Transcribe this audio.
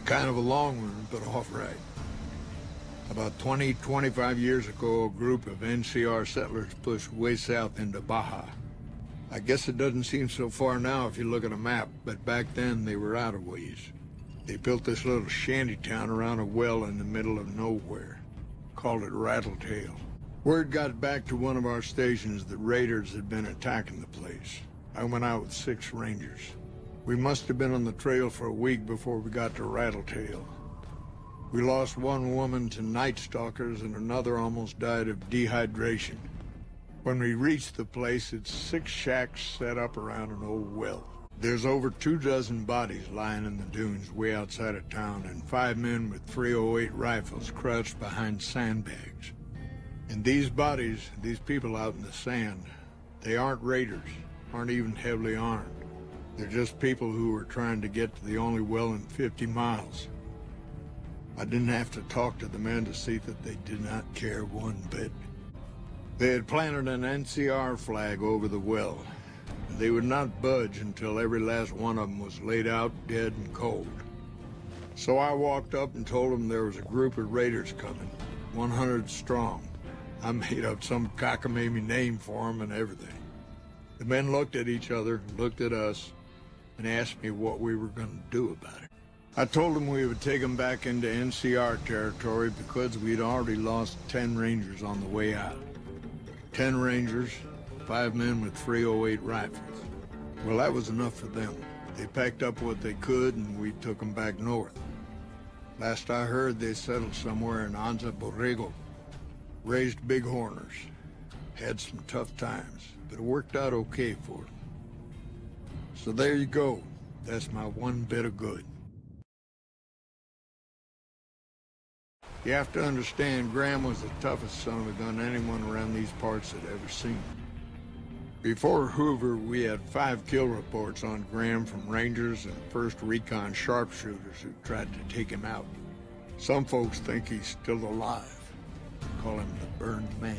Kind of a long one, but all right. About 25 years ago, a group of NCR settlers pushed way south into Baja. I guess it doesn't seem so far now if you look at a map, but back then they were out of ways. They built this little shanty town around a well in the middle of nowhere. Called it Rattletail. Word got back to one of our stations that raiders had been attacking the place. I went out with 6 rangers. We must have been on the trail for a week before we got to Rattletail. We lost one woman to night stalkers and another almost died of dehydration. When we reached the place, it's 6 shacks set up around an old well. There's over 24 bodies lying in the dunes way outside of town, and 5 men with .308 rifles crouched behind sandbags. And these bodies, these people out in the sand, they aren't raiders, aren't even heavily armed. They're just people who were trying to get to the only well in 50 miles. I didn't have to talk to the men to see that they did not care one bit. They had planted an NCR flag over the well. They would not budge until every last one of them was laid out dead and cold. So I walked up and told them there was a group of raiders coming, 100 strong. I made up some cockamamie name for them and everything. The men looked at each other, looked at us, and asked me what we were going to do about it. I told them we would take them back into NCR territory because we'd already lost 10 rangers on the way out. 10 rangers, 5 men with .308 rifles. Well, that was enough for them. They packed up what they could and we took them back north. Last I heard, they settled somewhere in Anza Borrego. Raised bighorners. Had some tough times, but it worked out okay for them. So there you go. That's my one bit of good. You have to understand, Graham was the toughest son of a gun anyone around these parts had ever seen. Before Hoover, we had 5 kill reports on Graham from Rangers and 1st Recon sharpshooters who tried to take him out. Some folks think he's still alive. Call him the Burned Man.